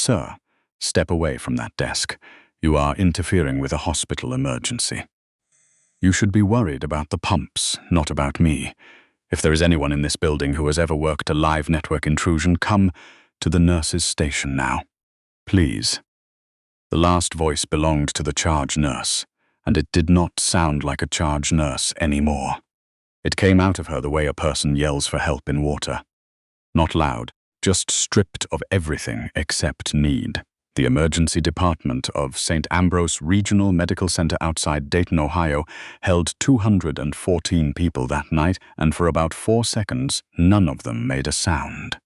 Sir, step away from that desk. You are interfering with a hospital emergency. You should be worried about the pumps, not about me. If there is anyone in this building who has ever worked a live network intrusion, come to the nurse's station now. Please. The last voice belonged to the charge nurse, and it did not sound like a charge nurse anymore. It came out of her the way a person yells for help in water. Not loud, just stripped of everything except need. The emergency department of St. Ambrose Regional Medical Center outside Dayton, Ohio, held 214 people that night, and for about 4 seconds, none of them made a sound.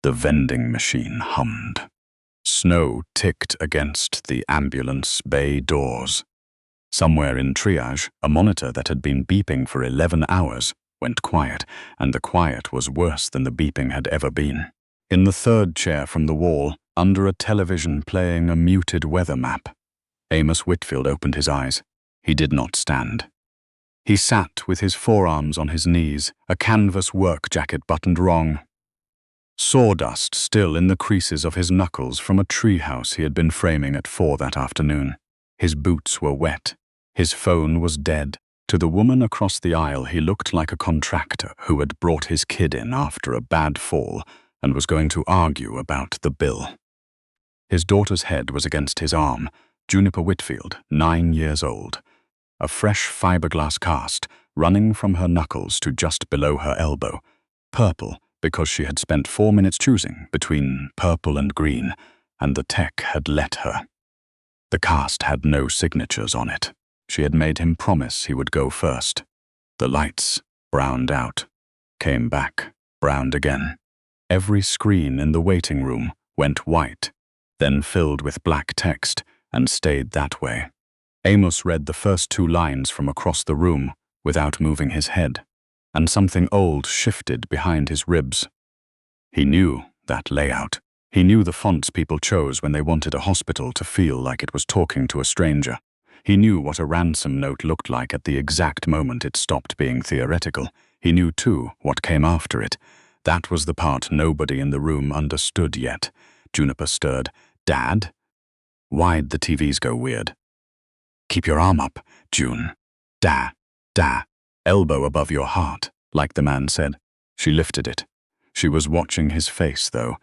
The vending machine hummed. Snow ticked against the ambulance bay doors. Somewhere in triage, a monitor that had been beeping for 11 hours went quiet, and the quiet was worse than the beeping had ever been. In the third chair from the wall, under a television playing a muted weather map, Amos Whitfield opened his eyes. He did not stand. He sat with his forearms on his knees, a canvas work jacket buttoned wrong. Sawdust still in the creases of his knuckles from a treehouse he had been framing at 4 that afternoon. His boots were wet. His phone was dead. To the woman across the aisle, he looked like a contractor who had brought his kid in after a bad fall and was going to argue about the bill. His daughter's head was against his arm, Juniper Whitfield, 9 years old. A fresh fiberglass cast running from her knuckles to just below her elbow. Purple, because she had spent 4 minutes choosing between purple and green, and the tech had let her. The cast had no signatures on it. She had made him promise he would go first. The lights browned out, came back, browned again. Every screen in the waiting room went white, then filled with black text, and stayed that way. Amos read the first 2 lines from across the room without moving his head, and something old shifted behind his ribs. He knew that layout. He knew the fonts people chose when they wanted a hospital to feel like it was talking to a stranger. He knew what a ransom note looked like at the exact moment it stopped being theoretical. He knew, too, what came after it. That was the part nobody in the room understood yet. Juniper stirred. Dad? Why'd the TVs go weird? Keep your arm up, June. Da. Elbow above your heart, like the man said. She lifted it. She was watching his face, though,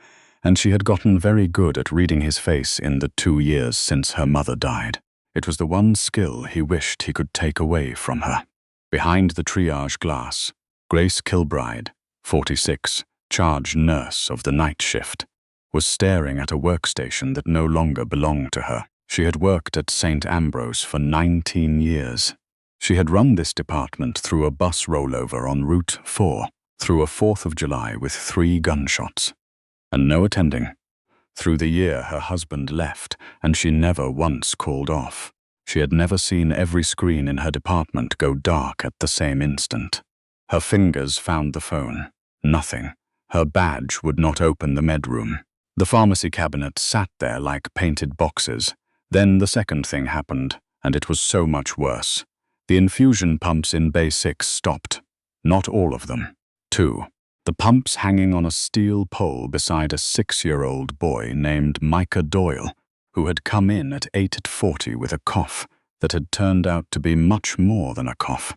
and she had gotten very good at reading his face in the 2 years since her mother died. It was the one skill he wished he could take away from her. Behind the triage glass, Grace Kilbride, 46, charge nurse of the night shift, was staring at a workstation that no longer belonged to her. She had worked at St. Ambrose for 19 years. She had run this department through a bus rollover on Route 4, through a 4th of July with 3 gunshots. And no attending. Through the year, her husband left, and she never once called off. She had never seen every screen in her department go dark at the same instant. Her fingers found the phone. Nothing. Her badge would not open the medroom. The pharmacy cabinet sat there like painted boxes. Then the second thing happened, and it was so much worse. The infusion pumps in Bay 6 stopped. Not all of them. 2. The pumps hanging on a steel pole beside a 6-year-old boy named Micah Doyle, who had come in at 8:40 with a cough that had turned out to be much more than a cough,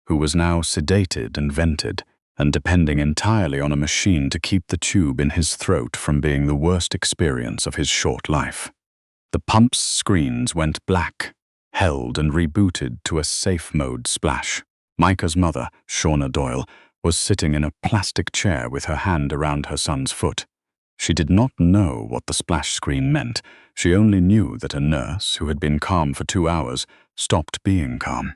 who was now sedated and vented, and depending entirely on a machine to keep the tube in his throat from being the worst experience of his short life. The pump's screens went black, held and rebooted to a safe mode splash. Micah's mother, Shauna Doyle, was sitting in a plastic chair with her hand around her son's foot. She did not know what the splash screen meant. She only knew that a nurse, who had been calm for 2 hours, stopped being calm.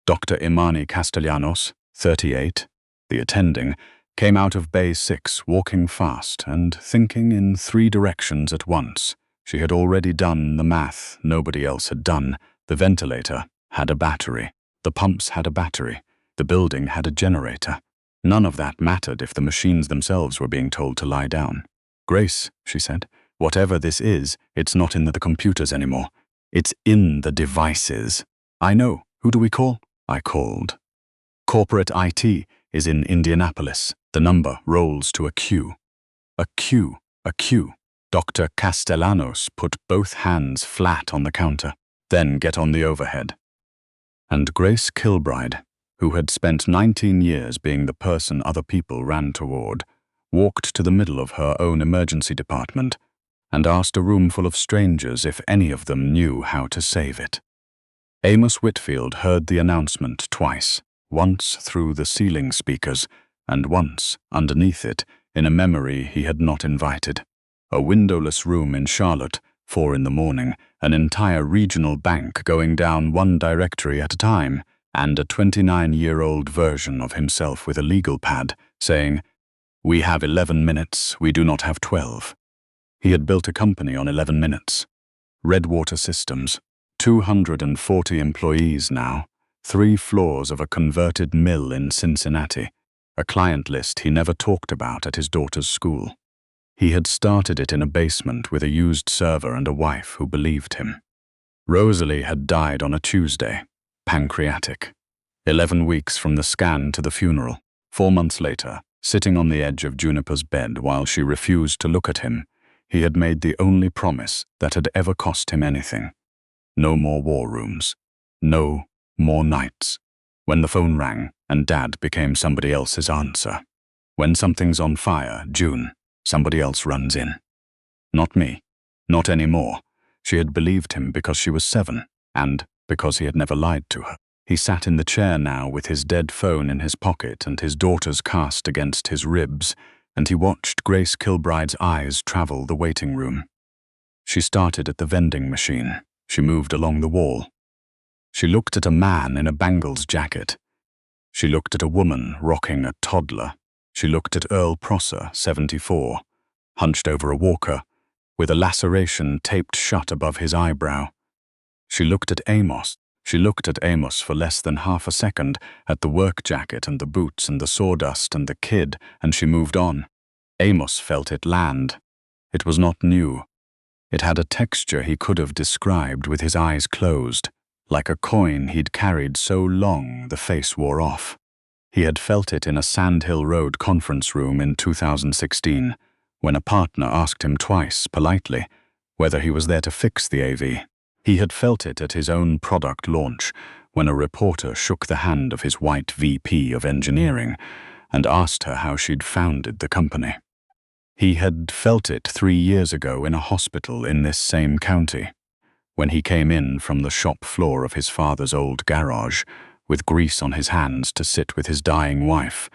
Dr. Imani Castellanos, 38, the attending, came out of Bay 6 walking fast and thinking in 3 directions at once. She had already done the math nobody else had done. The ventilator had a battery. The pumps had a battery. The building had a generator. None of that mattered if the machines themselves were being told to lie down. Grace, she said, whatever this is, it's not in the computers anymore. It's in the devices. I know. Who do we call? I called. Corporate IT is in Indianapolis. The number rolls to a Q. A Q. Dr. Castellanos put both hands flat on the counter, then get on the overhead. And Grace Kilbride, who had spent 19 years being the person other people ran toward, walked to the middle of her own emergency department and asked a room full of strangers if any of them knew how to save it. Amos Whitfield heard the announcement twice, once through the ceiling speakers and once underneath it in a memory he had not invited. A windowless room in Charlotte, 4 in the morning, an entire regional bank going down one directory at a time, and a 29-year-old version of himself with a legal pad saying, "We have 11 minutes, we do not have 12. He had built a company on 11 minutes. Redwater Systems, 240 employees now, 3 floors of a converted mill in Cincinnati, a client list he never talked about at his daughter's school. He had started it in a basement with a used server and a wife who believed him. Rosalie had died on a Tuesday, pancreatic. 11 weeks from the scan to the funeral. 4 months later, sitting on the edge of Juniper's bed while she refused to look at him, he had made the only promise that had ever cost him anything. No more war rooms. No more nights. When the phone rang and Dad became somebody else's answer. When something's on fire, June, somebody else runs in. Not me. Not anymore. She had believed him because she was 7, and because he had never lied to her. He sat in the chair now with his dead phone in his pocket and his daughter's cast against his ribs, and he watched Grace Kilbride's eyes travel the waiting room. She started at the vending machine. She moved along the wall. She looked at a man in a Bangles jacket. She looked at a woman rocking a toddler. She looked at Earl Prosser, 74, hunched over a walker, with a laceration taped shut above his eyebrow. She looked at Amos. She looked at Amos for less than half a second, at the work jacket and the boots and the sawdust and the kid, and she moved on. Amos felt it land. It was not new. It had a texture he could have described with his eyes closed, like a coin he'd carried so long the face wore off. He had felt it in a Sand Hill Road conference room in 2016, when a partner asked him twice, politely, whether he was there to fix the AV. He had felt it at his own product launch, when a reporter shook the hand of his white VP of engineering and asked her how she'd founded the company. He had felt it 3 years ago in a hospital in this same county, when he came in from the shop floor of his father's old garage, with grease on his hands to sit with his dying wife,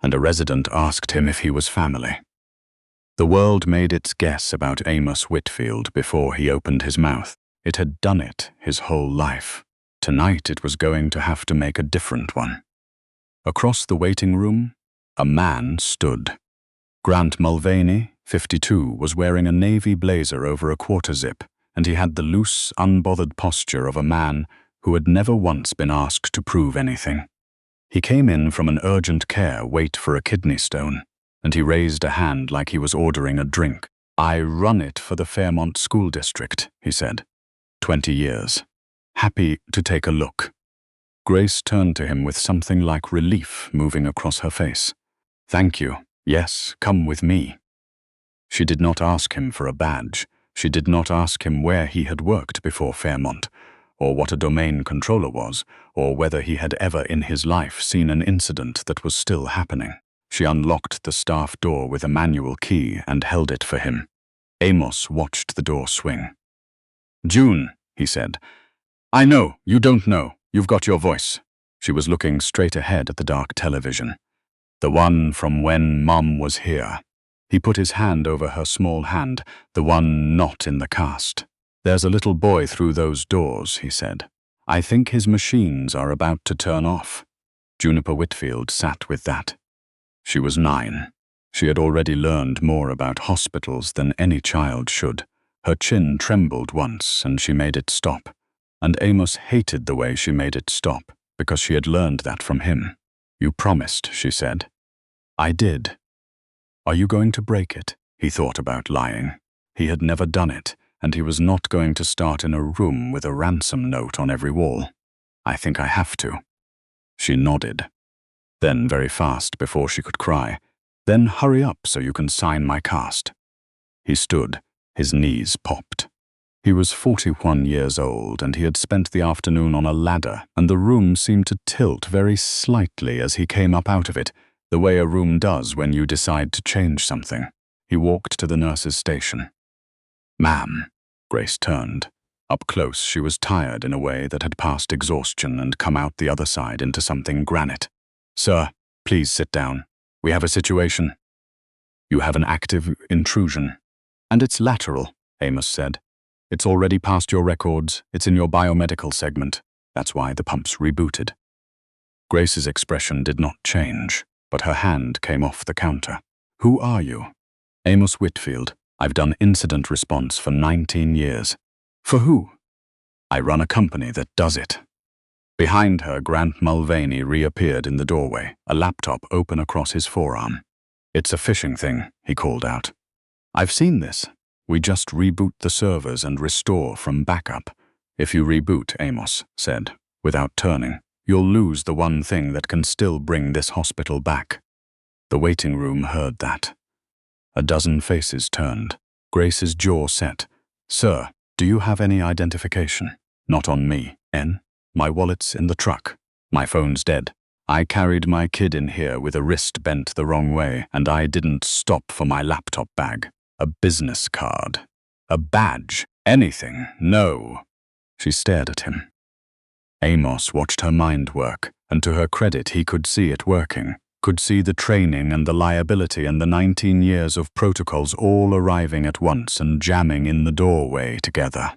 and a resident asked him if he was family. The world made its guess about Amos Whitfield before he opened his mouth. It had done it his whole life. Tonight it was going to have to make a different one. Across the waiting room, a man stood. Grant Mulvaney, 52, was wearing a navy blazer over a quarter zip, and he had the loose, unbothered posture of a man who had never once been asked to prove anything. He came in from an urgent care wait for a kidney stone, and he raised a hand like he was ordering a drink. "I run it for the Fairmont School District," he said. 20 years. Happy to take a look. Grace turned to him with something like relief moving across her face. "Thank you. Yes, come with me." She did not ask him for a badge. She did not ask him where he had worked before Fairmont, or what a domain controller was, or whether he had ever in his life seen an incident that was still happening. She unlocked the staff door with a manual key and held it for him. Amos watched the door swing. "June," he said. "I know, you don't know. You've got your voice." She was looking straight ahead at the dark television. "The one from when Mom was here." He put his hand over her small hand, "The one not in the cast. There's a little boy through those doors," he said. "I think his machines are about to turn off." Juniper Whitfield sat with that. She was 9. She had already learned more about hospitals than any child should. Her chin trembled once, and she made it stop. And Amos hated the way she made it stop, because she had learned that from him. "You promised," she said. "I did." "Are you going to break it?" He thought about lying. He had never done it, and he was not going to start in a room with a ransom note on every wall. "I think I have to." She nodded. Then very fast before she could cry, "Then hurry up so you can sign my cast." He stood, His knees popped. He was 41 years old, and he had spent the afternoon on a ladder, and the room seemed to tilt very slightly as he came up out of it, the way a room does when you decide to change something. He walked to the nurse's station. "Ma'am." Grace turned. Up close, she was tired in a way that had passed exhaustion and come out the other side into something granite. "Sir, please sit down. We have a situation." "You have an active intrusion." "And it's lateral," Amos said. "It's already past your records. It's in your biomedical segment. That's why the pumps rebooted." Grace's expression did not change, but her hand came off the counter. "Who are you?" "Amos Whitfield. I've done incident response for 19 years. "For who?" "I run a company that does it." Behind her, Grant Mulvaney reappeared in the doorway, a laptop open across his forearm. "It's a phishing thing," he called out. "I've seen this. We just reboot the servers and restore from backup." "If you reboot," Amos said, without turning, "you'll lose the one thing that can still bring this hospital back." The waiting room heard that. A dozen faces turned. Grace's jaw set. "Sir, do you have any identification?" "Not on me. N? My wallet's in the truck. My phone's dead. I carried my kid in here with a wrist bent the wrong way, and I didn't stop for my laptop bag. A business card. A badge. Anything. No." She stared at him. Amos watched her mind work, and to her credit he could see it working. Could see the training and the liability and the 19 years of protocols all arriving at once and jamming in the doorway together.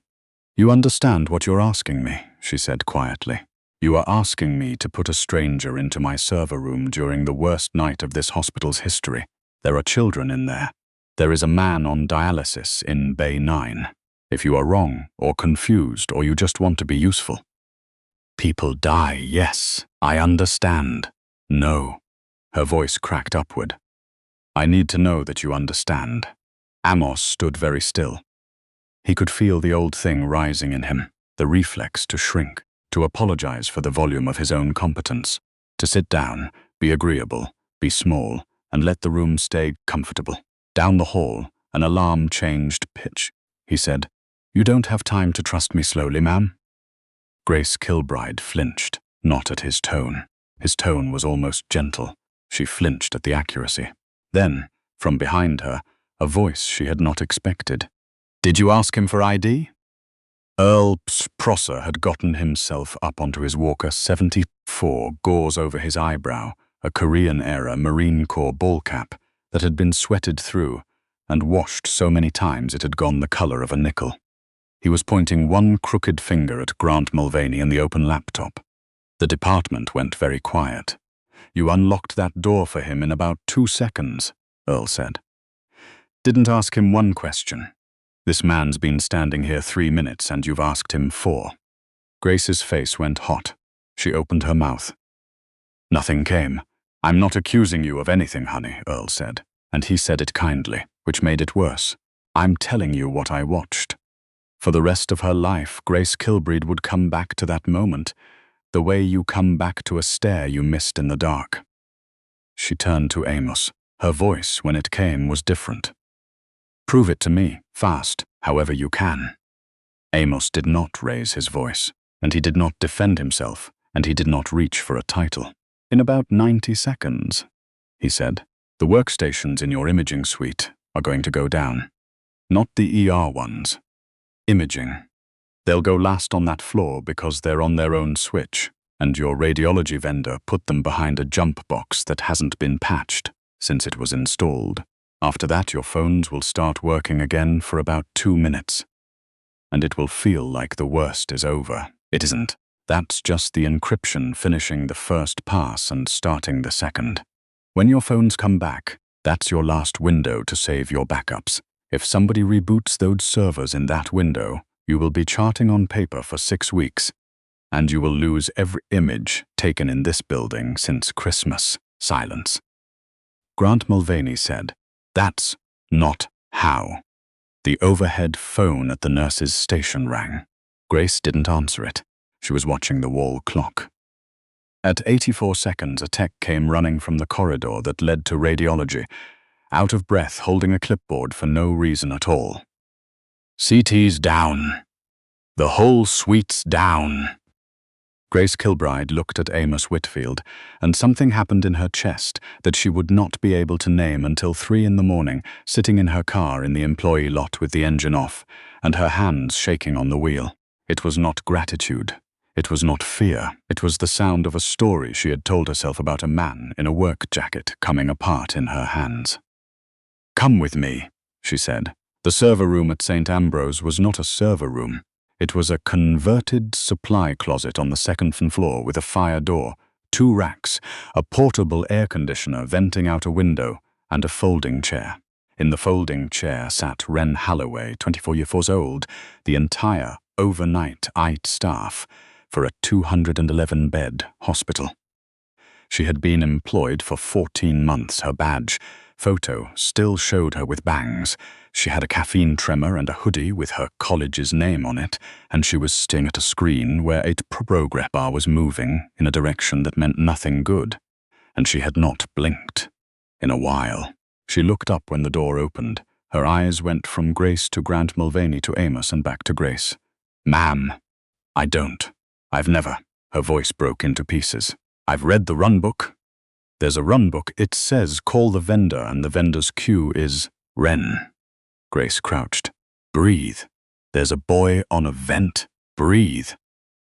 "You understand what you're asking me," she said quietly. "You are asking me to put a stranger into my server room during the worst night of this hospital's history. There are children in there. There is a man on dialysis in Bay 9. If you are wrong or confused or you just want to be useful." "People die, yes, I understand." "No." Her voice cracked upward. "I need to know that you understand." Amos stood very still. He could feel the old thing rising in him, the reflex to shrink, to apologize for the volume of his own competence, to sit down, be agreeable, be small, and let the room stay comfortable. Down the hall, an alarm changed pitch. He said, "You don't have time to trust me slowly, ma'am?" Grace Kilbride flinched, not at his tone. His tone was almost gentle. She flinched at the accuracy. Then, from behind her, a voice she had not expected. "Did you ask him for ID?" Earl Prosser had gotten himself up onto his Walker 74, gauze over his eyebrow, a Korean-era Marine Corps ball cap that had been sweated through and washed so many times it had gone the color of a nickel. He was pointing one crooked finger at Grant Mulvaney and the open laptop. The department went very quiet. "You unlocked that door for him in about 2 seconds, Earl said. "Didn't ask him one question. This man's been standing here 3 minutes and you've asked him 4. Grace's face went hot. She opened her mouth. "Nothing came. "I'm not accusing you of anything, honey," Earl said, and he said it kindly, which made it worse. "I'm telling you what I watched." For the rest of her life, Grace Kilbride would come back to that moment, the way you come back to a stare you missed in the dark. She turned to Amos. Her voice, when it came, was different. "Prove it to me, fast, however you can." Amos did not raise his voice, and he did not defend himself, and he did not reach for a title. "In about 90 seconds, he said, "the workstations in your imaging suite are going to go down. Not the ER ones. Imaging. They'll go last on that floor because they're on their own switch, and your radiology vendor put them behind a jump box that hasn't been patched since it was installed. After that, your phones will start working again for about 2 minutes. And it will feel like the worst is over. It isn't. That's just the encryption finishing the first pass and starting the second. When your phones come back, that's your last window to save your backups. If somebody reboots those servers in that window, you will be charting on paper for 6 weeks, and you will lose every image taken in this building since Christmas. Silence. Grant Mulvaney said, "That's not how." The overhead phone at the nurse's station rang. Grace didn't answer it. She was watching the wall clock. At 84 seconds, a tech came running from the corridor that led to radiology, out of breath, holding a clipboard for no reason at all. CT's down. The whole suite's down. Grace Kilbride looked at Amos Whitfield, and something happened in her chest that she would not be able to name until 3 in the morning, sitting in her car in the employee lot with the engine off, and her hands shaking on the wheel. It was not gratitude. It was not fear. It was the sound of a story she had told herself about a man in a work jacket coming apart in her hands. "Come with me," she said. The server room at St. Ambrose was not a server room. It was a converted supply closet on the second floor with a fire door, 2 racks, a portable air conditioner venting out a window, and a folding chair. In the folding chair sat Wren Holloway, 24 years old, the entire overnight IT staff for a 211-bed hospital. She had been employed for 14 months. Her badge photo still showed her with bangs. She had a caffeine tremor and a hoodie with her college's name on it, and she was staring at a screen where a progress bar was moving in a direction that meant nothing good, and she had not blinked in a while. She looked up when the door opened. Her eyes went from Grace to Grant Mulvaney to Amos and back to Grace. "Ma'am, I don't. I've never." Her voice broke into pieces. "I've read the run book. There's a run book. It says call the vendor, and the vendor's cue is Wren." Grace crouched. "Breathe. There's a boy on a vent. Breathe."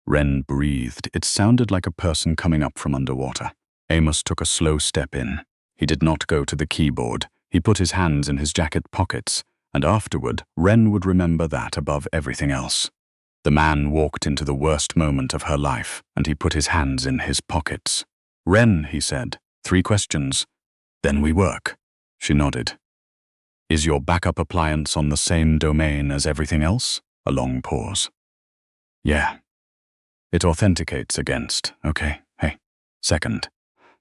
Wren breathed. It sounded like a person coming up from underwater. Amos took a slow step in. He did not go to the keyboard. He put his hands in his jacket pockets, and afterward, Wren would remember that above everything else. The man walked into the worst moment of her life, and he put his hands in his pockets. "Wren," he said, 3 questions. "Then we work." She nodded. "Is your backup appliance on the same domain as everything else?" A long pause. "Yeah. It authenticates against. Okay, hey. Second,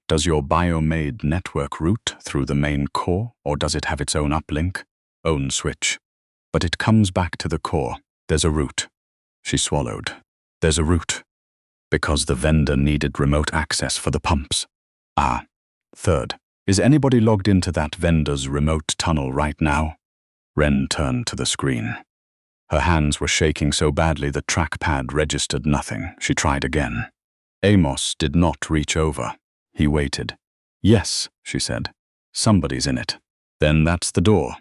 does your biomade network route through the main core, or does it have its own uplink? Own switch. But it comes back to the core. There's a route." She swallowed. "There's a route. Because the vendor needed remote access for the pumps. Ah. Third, is anybody logged into that vendor's remote tunnel right now?" Wren turned to the screen. Her hands were shaking so badly the trackpad registered nothing. She tried again. Amos did not reach over. He waited. "Yes," she said. "Somebody's in it." "Then that's the door,"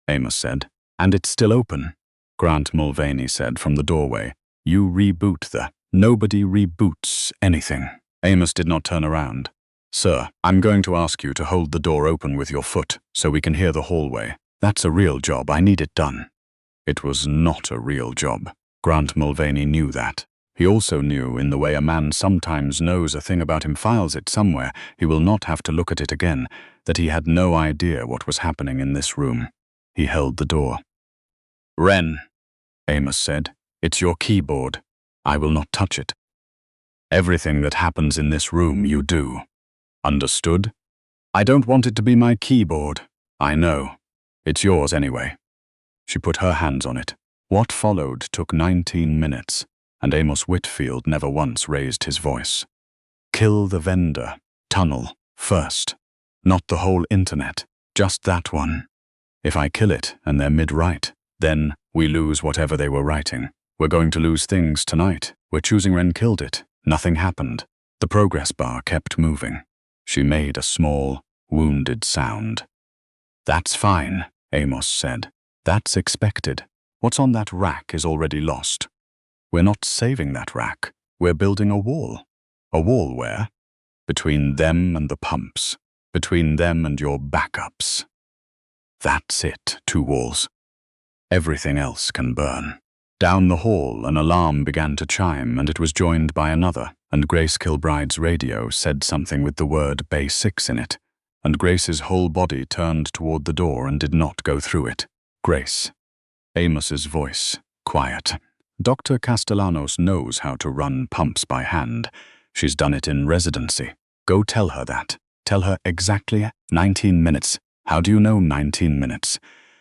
Amos said. "And it's still open," Grant Mulvaney said from the doorway. "You reboot the..." "Nobody reboots anything." Amos did not turn around. "Sir, I'm going to ask you to hold the door open with your foot so we can hear the hallway. That's a real job. I need it done." It was not a real job. Grant Mulvaney knew that. He also knew, in the way a man sometimes knows a thing about him, files it somewhere, he will not have to look at it again, that he had no idea what was happening in this room. He held the door. "Wren," Amos said, "it's your keyboard. I will not touch it. Everything that happens in this room you do. Understood? I don't want it to be my keyboard. I know. It's yours anyway." She put her hands on it. What followed took 19 minutes, and Amos Whitfield never once raised his voice. "Kill the vendor. Tunnel. First. Not the whole internet. Just that one. If I kill it and they're mid-write, then we lose whatever they were writing. We're going to lose things tonight. We're choosing Wren killed it. Nothing happened. The progress bar kept moving. She made a small, wounded sound. "That's fine," Amos said. "That's expected. What's on that rack is already lost. We're not saving that rack. We're building a wall. A wall where? Between them and the pumps. Between them and your backups. That's it, 2 walls. Everything else can burn." Down the hall, an alarm began to chime, and it was joined by another, and Grace Kilbride's radio said something with the word Bay 6 in it, and Grace's whole body turned toward the door and did not go through it. "Grace." Amos's voice, quiet. "Dr. Castellanos knows how to run pumps by hand. She's done it in residency. Go tell her that. Tell her exactly 19 minutes. How do you know 19 minutes?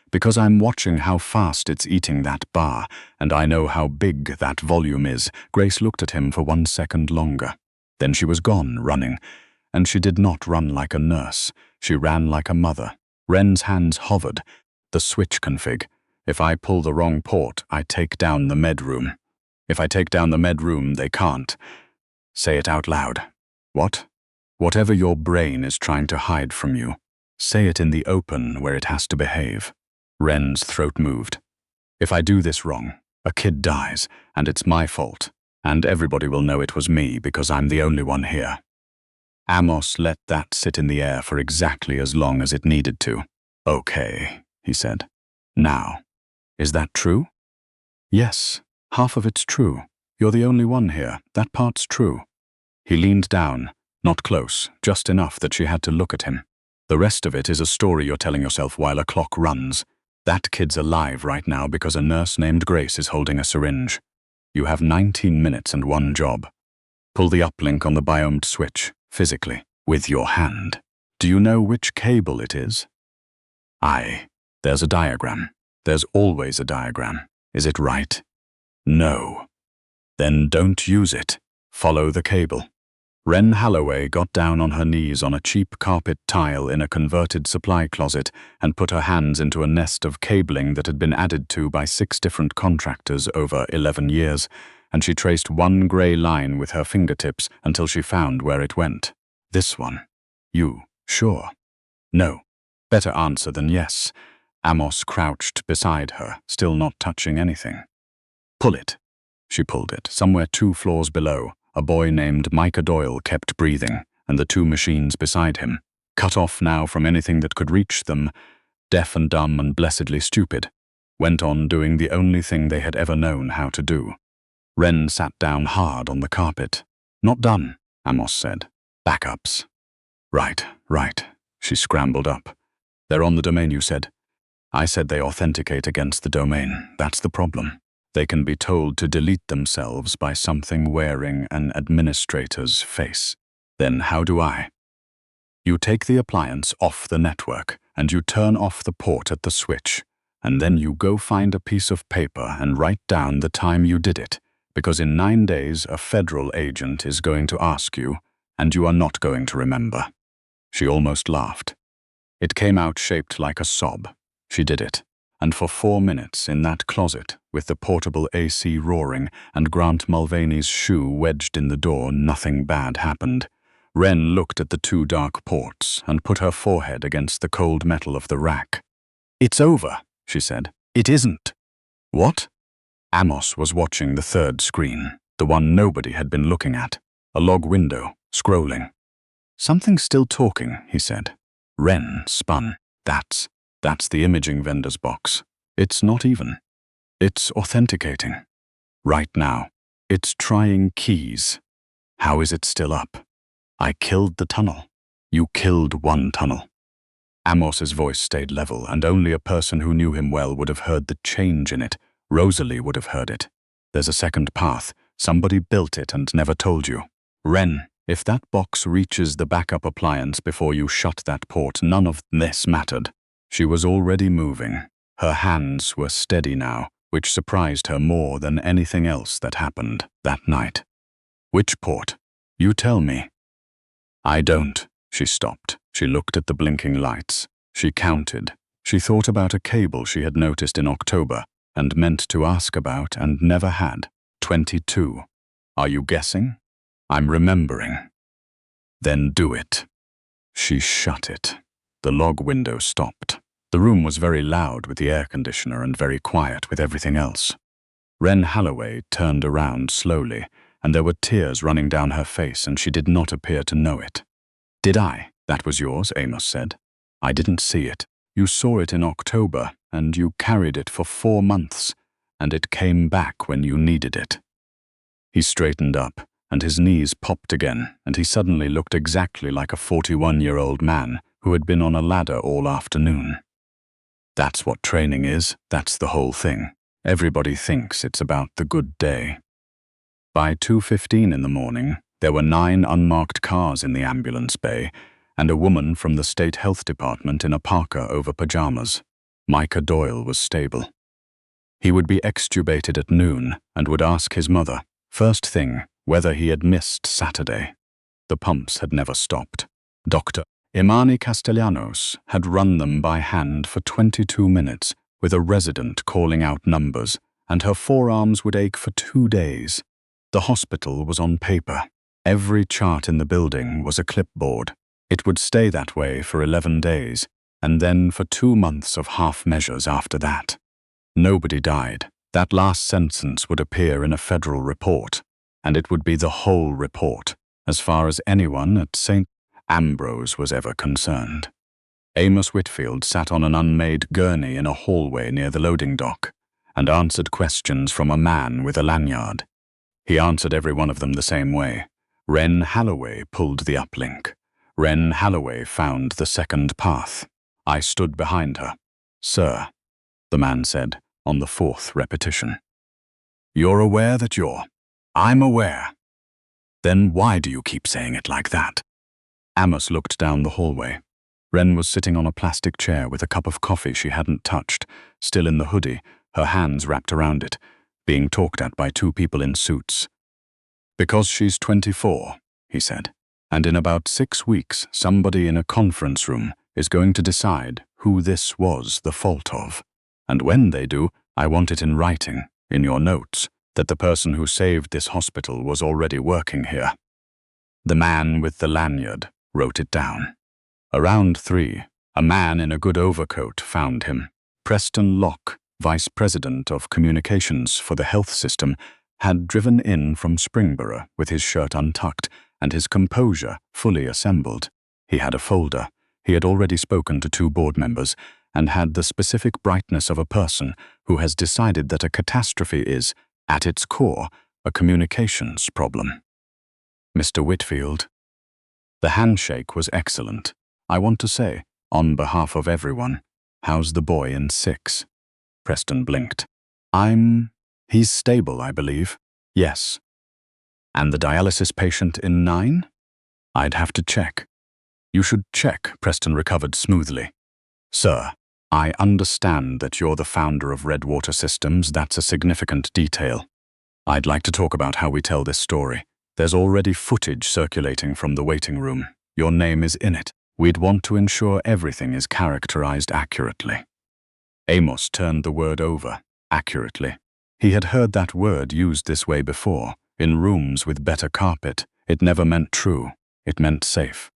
Because I'm watching how fast it's eating that bar, and I know how big that volume is." Grace looked at him for 1 second longer. Then she was gone, running. And she did not run like a nurse. She ran like a mother. Wren's hands hovered. The switch config. If I pull the wrong port, I take down the med room. If I take down the med room, they can't. Say it out loud. What? Whatever your brain is trying to hide from you, say it in the open where it has to behave. Wren's throat moved. If I do this wrong, a kid dies, and it's my fault, and everybody will know it was me because I'm the only one here. Amos let that sit in the air for exactly as long as it needed to. Okay, he said. Now, is that true? Yes, half of it's true. You're the only one here. That part's true. He leaned down, not close, just enough that she had to look at him. The rest of it is a story you're telling yourself while a clock runs. That kid's alive right now because a nurse named Grace is holding a syringe. You have 19 minutes and one job. Pull the uplink on the biomed switch, physically, with your hand. Do you know which cable it is? Aye. There's a diagram. There's always a diagram. Is it right? No. Then don't use it. Follow the cable. Wren Holloway got down on her knees on a cheap carpet tile in a converted supply closet and put her hands into a nest of cabling that had been added to by 6 different contractors over 11 years, and she traced one grey line with her fingertips until she found where it went. This one. You, sure? No. Better answer than yes. Amos crouched beside her, still not touching anything. Pull it. She pulled it. Somewhere 2 floors below, a boy named Micah Doyle kept breathing, and the 2 machines beside him, cut off now from anything that could reach them, deaf and dumb and blessedly stupid, went on doing the only thing they had ever known how to do. Wren sat down hard on the carpet. Not done, Amos said. Backups. Right. She scrambled up. They're on the domain, you said. I said they authenticate against the domain. That's the problem. They can be told to delete themselves by something wearing an administrator's face. Then how do I? You take the appliance off the network, and you turn off the port at the switch, and then you go find a piece of paper and write down the time you did it, because in 9 days a federal agent is going to ask you, and you are not going to remember. She almost laughed. It came out shaped like a sob. She did it. And for 4 minutes in that closet, with the portable AC roaring and Grant Mulvaney's shoe wedged in the door, nothing bad happened. Wren looked at the 2 dark ports and put her forehead against the cold metal of the rack. It's over, she said. It isn't. What? Amos was watching the 3rd screen, the one nobody had been looking at, a log window, scrolling. Something's still talking, he said. Wren spun. That's the imaging vendor's box. It's not even. It's authenticating. Right now. It's trying keys. How is it still up? I killed the tunnel. You killed 1 tunnel. Amos's voice stayed level, and only a person who knew him well would have heard the change in it. Rosalie would have heard it. There's a 2nd path. Somebody built it and never told you. Wren, if that box reaches the backup appliance before you shut that port, none of this mattered. She was already moving. Her hands were steady now, which surprised her more than anything else that happened that night. Which port? You tell me. I don't. She stopped. She looked at the blinking lights. She counted. She thought about a cable she had noticed in October and meant to ask about and never had. 22. Are you guessing? I'm remembering. Then do it. She shut it. The log window stopped. The room was very loud with the air conditioner and very quiet with everything else. Wren Holloway turned around slowly, and there were tears running down her face, and she did not appear to know it. Did I? That was yours, Amos said. I didn't see it. You saw it in October, and you carried it for 4 months, and it came back when you needed it. He straightened up, and his knees popped again, and he suddenly looked exactly like a 41-year-old man who had been on a ladder all afternoon. That's what training is. That's the whole thing. Everybody thinks it's about the good day. By 2:15 in the morning, there were 9 unmarked cars in the ambulance bay, and a woman from the state health department in a parka over pajamas. Micah Doyle was stable. He would be extubated at noon and would ask his mother, first thing, whether he had missed Saturday. The pumps had never stopped. Dr. Imani Castellanos had run them by hand for 22 minutes, with a resident calling out numbers, and her forearms would ache for 2 days. The hospital was on paper. Every chart in the building was a clipboard. It would stay that way for 11 days, and then for 2 months of half measures after that. Nobody died. That last sentence would appear in a federal report, and it would be the whole report, as far as anyone at St. Ambrose was ever concerned. Amos Whitfield sat on an unmade gurney in a hallway near the loading dock and answered questions from a man with a lanyard. He answered every one of them the same way. Wren Halloway pulled the uplink. Wren Halloway found the second path. I stood behind her. "Sir," the man said on the 4th repetition. "You're aware that you're—" "I'm aware." "Then why do you keep saying it like that?" Amos looked down the hallway. Wren was sitting on a plastic chair with a cup of coffee she hadn't touched, still in the hoodie, her hands wrapped around it, being talked at by 2 people in suits. "Because she's 24, he said, "and in about 6 weeks somebody in a conference room is going to decide who this was the fault of. And when they do, I want it in writing, in your notes, that the person who saved this hospital was already working here." The man with the lanyard wrote it down. Around 3, a man in a good overcoat found him. Preston Locke, Vice President of Communications for the health system, had driven in from Springboro with his shirt untucked and his composure fully assembled. He had a folder. He had already spoken to 2 board members and had the specific brightness of a person who has decided that a catastrophe is, at its core, a communications problem. "Mr. Whitfield." The handshake was excellent. "I want to say, on behalf of everyone, how's the boy in 6? Preston blinked. He's stable, I believe." "Yes." "And the dialysis patient in 9? "I'd have to check." "You should check," Preston recovered smoothly. "Sir, I understand that you're the founder of Redwater Systems. That's a significant detail. I'd like to talk about how we tell this story. There's already footage circulating from the waiting room. Your name is in it. We'd want to ensure everything is characterized accurately." Amos turned the word over, accurately. He had heard that word used this way before, in rooms with better carpet. It never meant true. It meant safe.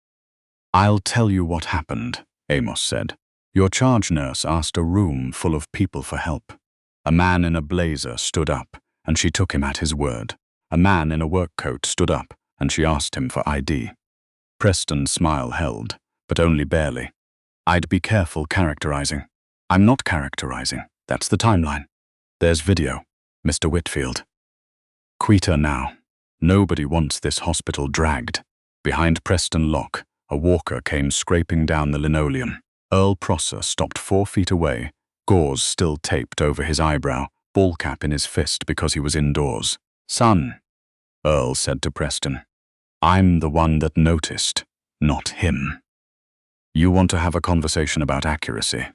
"I'll tell you what happened," Amos said. "Your charge nurse asked a room full of people for help. A man in a blazer stood up, and she took him at his word. A man in a work coat stood up, and she asked him for ID. Preston's smile held, but only barely. "I'd be careful characterizing." "I'm not characterizing. That's the timeline. There's video, Mr. Whitfield." "Quita now. Nobody wants this hospital dragged." Behind Preston Locke, a walker came scraping down the linoleum. Earl Prosser stopped 4 feet away, gauze still taped over his eyebrow, ball cap in his fist because he was indoors. "Son," Earl said to Preston, "I'm the one that noticed, not him. You want to have a conversation about accuracy?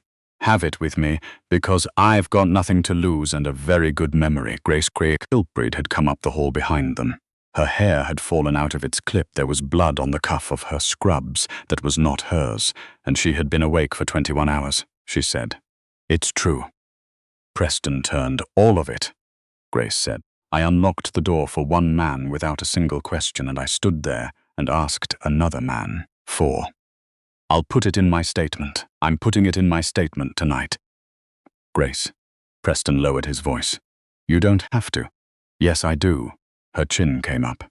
Have it with me, because I've got nothing to lose and a very good memory." Grace Kilbride had come up the hall behind them. Her hair had fallen out of its clip. There was blood on the cuff of her scrubs that was not hers, and she had been awake for 21 hours, she said. "It's true." Preston turned. "All of it," Grace said. "I unlocked the door for 1 man without a single question, and I stood there and asked another man for. I'll put it in my statement. I'm putting it in my statement tonight." "Grace," Preston lowered his voice. "You don't have to." "Yes, I do." Her chin came up.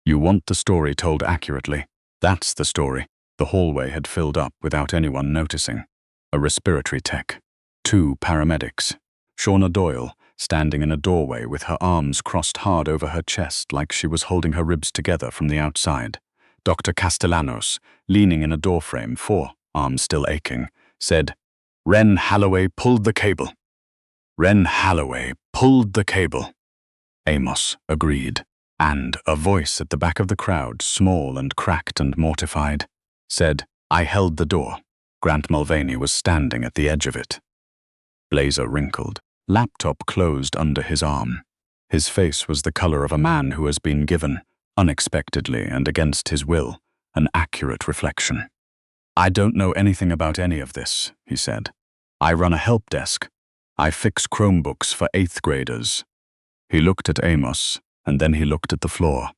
"You want the story told accurately. That's the story." The hallway had filled up without anyone noticing. A respiratory tech. 2 paramedics. Shauna Doyle, standing in a doorway with her arms crossed hard over her chest like she was holding her ribs together from the outside. Dr. Castellanos, leaning in a doorframe, 4 arms still aching, said, "Wren Halloway pulled the cable." "Wren Halloway pulled the cable." Amos agreed, and a voice at the back of the crowd, small and cracked and mortified, said, "I held the door." Grant Mulvaney was standing at the edge of it. Blazer wrinkled. Laptop closed under his arm. His face was the color of a man who has been given, unexpectedly and against his will, an accurate reflection. "I don't know anything about any of this," he said. "I run a help desk. I fix Chromebooks for 8th graders. He looked at Amos, and then he looked at the floor.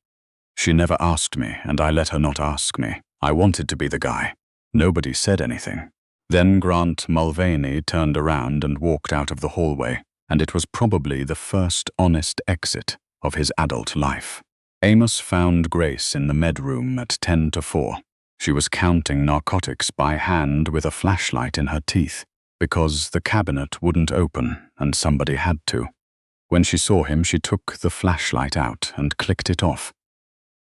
She never asked me, and I let her not ask me. I wanted to be the guy. Nobody said anything. Then Grant Mulvaney turned around and walked out of the hallway, and it was probably the first honest exit of his adult life. Amos found Grace in the med room at 10 to 4. She was counting narcotics by hand with a flashlight in her teeth, because the cabinet wouldn't open and somebody had to. When she saw him, she took the flashlight out and clicked it off.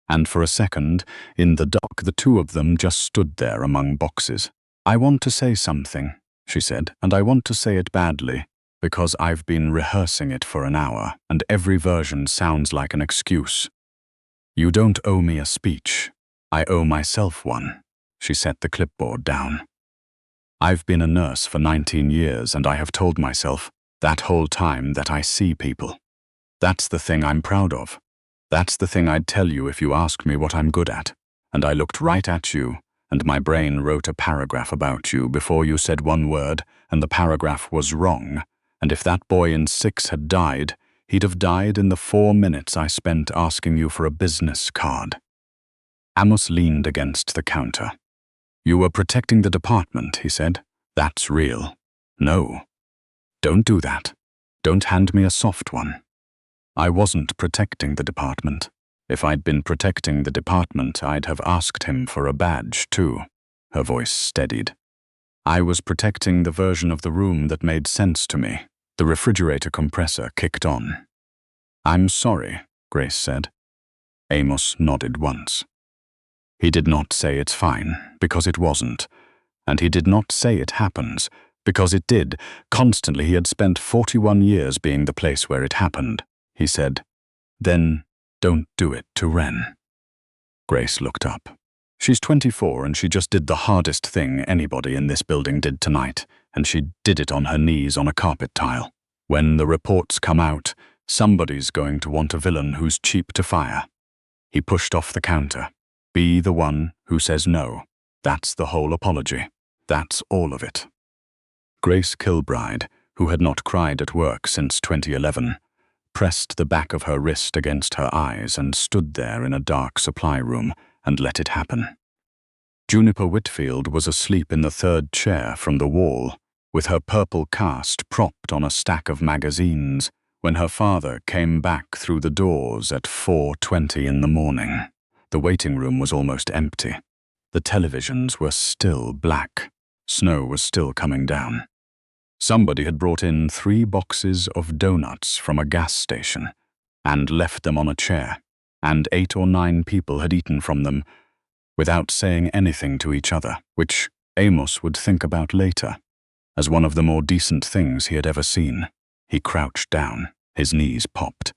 And for a second, in the dark, the two of them just stood there among boxes. "I want to say something," she said, "and I want to say it badly, because I've been rehearsing it for an hour, and every version sounds like an excuse. You don't owe me a speech. I owe myself one." She set the clipboard down. "I've been a nurse for 19 years, and I have told myself that whole time that I see people. That's the thing I'm proud of. That's the thing I'd tell you if you asked me what I'm good at. And I looked right at you, and my brain wrote a paragraph about you before you said one word, and the paragraph was wrong. And if that boy in 6 had died, he'd have died in the 4 minutes I spent asking you for a business card." Amos leaned against the counter. "You were protecting the department," he said. "That's real." "No. Don't do that. Don't hand me a soft one." "I wasn't protecting the department. If I'd been protecting the department, I'd have asked him for a badge, too." Her voice steadied. "I was protecting the version of the room that made sense to me." The refrigerator compressor kicked on. "I'm sorry," Grace said. Amos nodded once. He did not say it's fine, because it wasn't. And he did not say it happens, because it did. Constantly he had spent 41 years being the place where it happened. He said, "Then don't do it to Ren." Grace looked up. She's 24 and she just did the hardest thing anybody in this building did tonight, and she did it on her knees on a carpet tile. When the reports come out, somebody's going to want a villain who's cheap to fire. He pushed off the counter. Be the one who says no. That's the whole apology. That's all of it. Grace Kilbride, who had not cried at work since 2011, pressed the back of her wrist against her eyes and stood there in a dark supply room and let it happen. Juniper Whitfield was asleep in the 3rd chair from the wall, with her purple cast propped on a stack of magazines, when her father came back through the doors at 4:20 in the morning. The waiting room was almost empty. The televisions were still black. Snow was still coming down. Somebody had brought in 3 boxes of donuts from a gas station and left them on a chair, and 8 or 9 people had eaten from them without saying anything to each other, which Amos would think about later as one of the more decent things he had ever seen. He crouched down, his knees popped.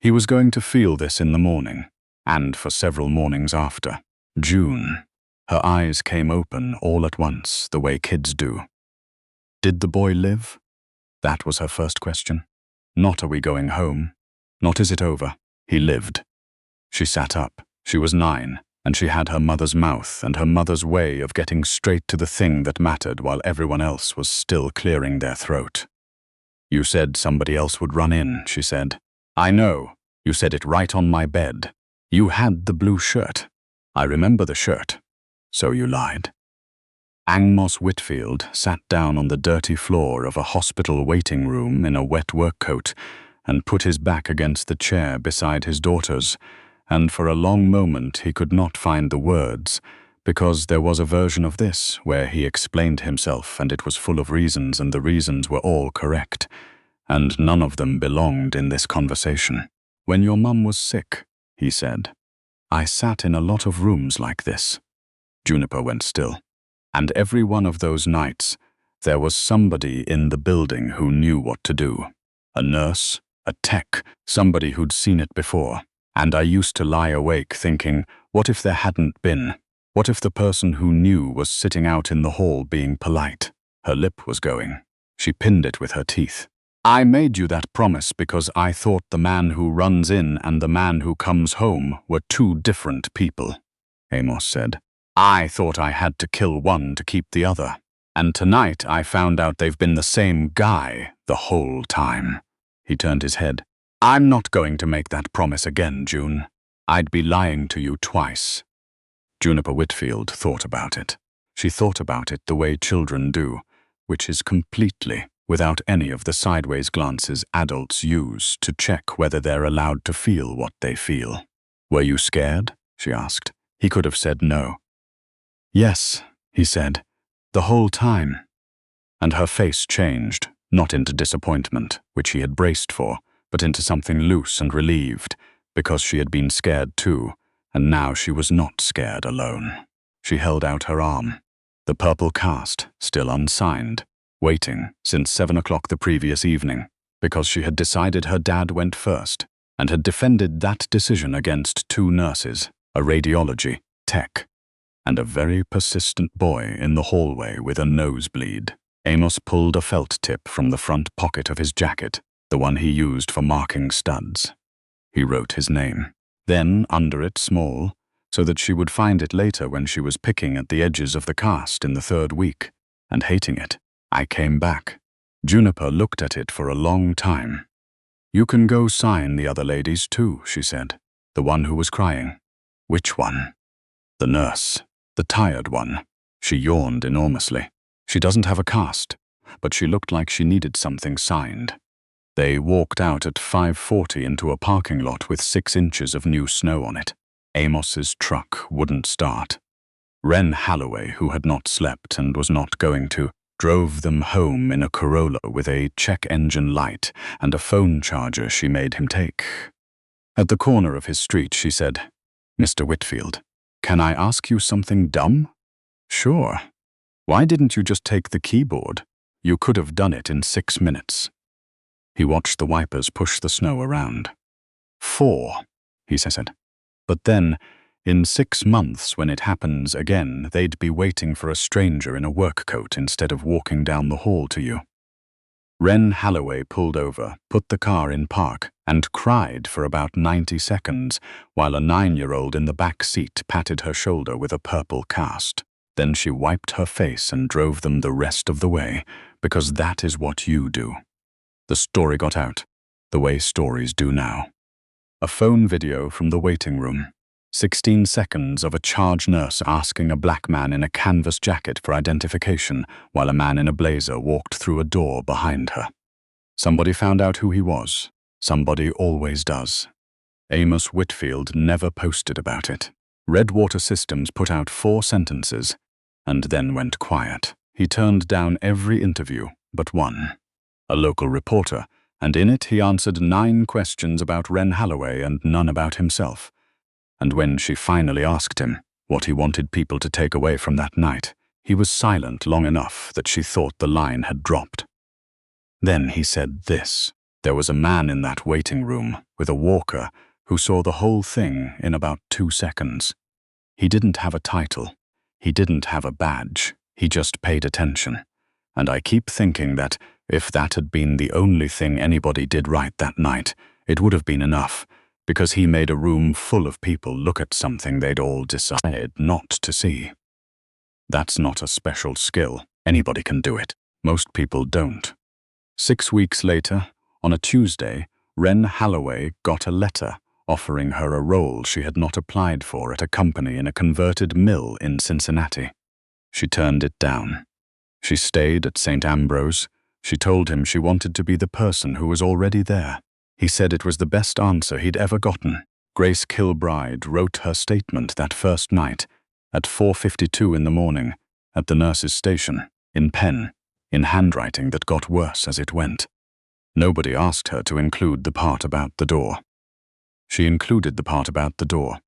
He was going to feel this in the morning, and for several mornings after. June. Her eyes came open all at once, the way kids do. Did the boy live? That was her first question. Not are we going home. Not is it over. He lived. She sat up. She was 9, and she had her mother's mouth and her mother's way of getting straight to the thing that mattered while everyone else was still clearing their throat. "You said somebody else would run in," she said. "I know. You said it right on my bed. You had the blue shirt. I remember the shirt. So you lied." Amos Whitfield sat down on the dirty floor of a hospital waiting room in a wet work coat and put his back against the chair beside his daughter's, and for a long moment he could not find the words, because there was a version of this where he explained himself and it was full of reasons and the reasons were all correct, and none of them belonged in this conversation. "When your mum was sick," he said, "I sat in a lot of rooms like this." Juniper went still. "And every one of those nights, there was somebody in the building who knew what to do. A nurse, a tech, somebody who'd seen it before. And I used to lie awake thinking, what if there hadn't been? What if the person who knew was sitting out in the hall being polite?" Her lip was going. She pinned it with her teeth. "I made you that promise because I thought the man who runs in and the man who comes home were 2 different people," Amos said. "I thought I had to kill one to keep the other. And tonight I found out they've been the same guy the whole time." He turned his head. "I'm not going to make that promise again, June. I'd be lying to you twice." Juniper Whitfield thought about it. She thought about it the way children do, which is completely without any of the sideways glances adults use to check whether they're allowed to feel what they feel. "Were you scared?" she asked. He could have said no. "Yes," he said, "the whole time." And her face changed, not into disappointment, which he had braced for, but into something loose and relieved, because she had been scared too, and now she was not scared alone. She held out her arm. The purple cast, still unsigned, waiting since 7 o'clock the previous evening, because she had decided her dad went first, and had defended that decision against 2 nurses, a radiology tech, and a very persistent boy in the hallway with a nosebleed. Amos pulled a felt tip from the front pocket of his jacket, the one he used for marking studs. He wrote his name. Then, under it small, so that she would find it later when she was picking at the edges of the cast in the 3rd week, and hating it, "I came back." Juniper looked at it for a long time. "You can go sign the other ladies too," she said. "The one who was crying." "Which one?" "The nurse. The tired one." She yawned enormously. "She doesn't have a cast, but she looked like she needed something signed." They walked out at 5:40 into a parking lot with 6 inches of new snow on it. Amos's truck wouldn't start. Wren Halloway, who had not slept and was not going to, drove them home in a Corolla with a check engine light and a phone charger she made him take. At the corner of his street, she said, "Mr. Whitfield, can I ask you something dumb?" "Sure. Why didn't you just take the keyboard? You could have done it in 6 minutes." He watched the wipers push the snow around. 4, he said. "But then, in 6 months when it happens again, they'd be waiting for a stranger in a work coat instead of walking down the hall to you." Wren Halloway pulled over, put the car in park, and cried for about 90 seconds, while a 9-year-old in the back seat patted her shoulder with a purple cast. Then she wiped her face and drove them the rest of the way, because that is what you do. The story got out, the way stories do now. A phone video from the waiting room. 16 seconds of a charge nurse asking a black man in a canvas jacket for identification while a man in a blazer walked through a door behind her. Somebody found out who he was. Somebody always does. Amos Whitfield never posted about it. Redwater Systems put out 4 sentences and then went quiet. He turned down every interview but one. A local reporter, and in it he answered 9 questions about Wren Halloway and none about himself. And when she finally asked him what he wanted people to take away from that night, he was silent long enough that she thought the line had dropped. Then he said this: "There was a man in that waiting room with a walker who saw the whole thing in about 2 seconds. He didn't have a title. He didn't have a badge. He just paid attention. And I keep thinking that if that had been the only thing anybody did right that night, it would have been enough, because he made a room full of people look at something they'd all decided not to see. That's not a special skill. Anybody can do it. Most people don't." 6 weeks later, on a Tuesday, Wren Halloway got a letter offering her a role she had not applied for at a company in a converted mill in Cincinnati. She turned it down. She stayed at St. Ambrose. She told him she wanted to be the person who was already there. He said it was the best answer he'd ever gotten. Grace Kilbride wrote her statement that first night, at 4:52 in the morning, at the nurse's station, in pen, in handwriting that got worse as it went. Nobody asked her to include the part about the door. She included the part about the door.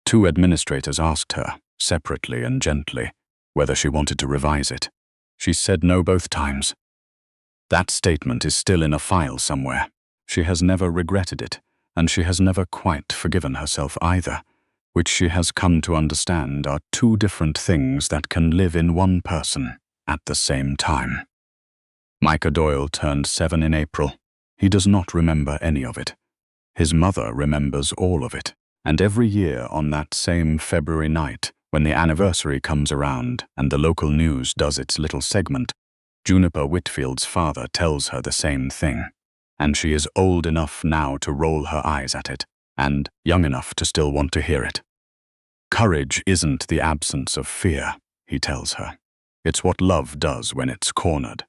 2 administrators asked her, separately and gently, whether she wanted to revise it. She said no both times. That statement is still in a file somewhere. She has never regretted it, and she has never quite forgiven herself either, which she has come to understand are 2 different things that can live in one person at the same time. Micah Doyle turned 7 in April. He does not remember any of it. His mother remembers all of it, and every year on that same February night, When the anniversary comes around and the local news does its little segment, Juniper Whitfield's father tells her the same thing, and she is old enough now to roll her eyes at it, and young enough to still want to hear it. Courage isn't the absence of fear, he tells her. It's what love does when it's cornered.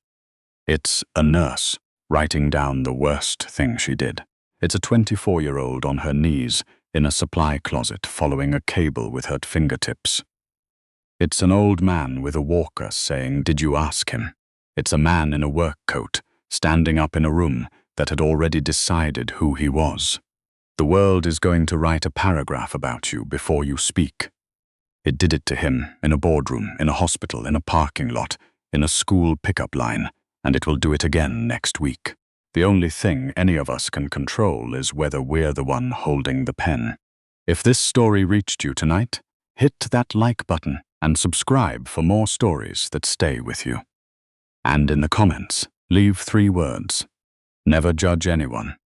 It's a nurse writing down the worst thing she did. It's a 24-year-old on her knees in a supply closet following a cable with her fingertips. It's an old man with a walker saying, "Did you ask him?" It's a man in a work coat standing up in a room that had already decided who he was. The world is going to write a paragraph about you before you speak. It did it to him in a boardroom, in a hospital, in a parking lot, in a school pickup line, and it will do it again next week. The only thing any of us can control is whether we're the one holding the pen. If this story reached you tonight, hit that like button and subscribe for more stories that stay with you. And in the comments, leave 3 words. Never judge anyone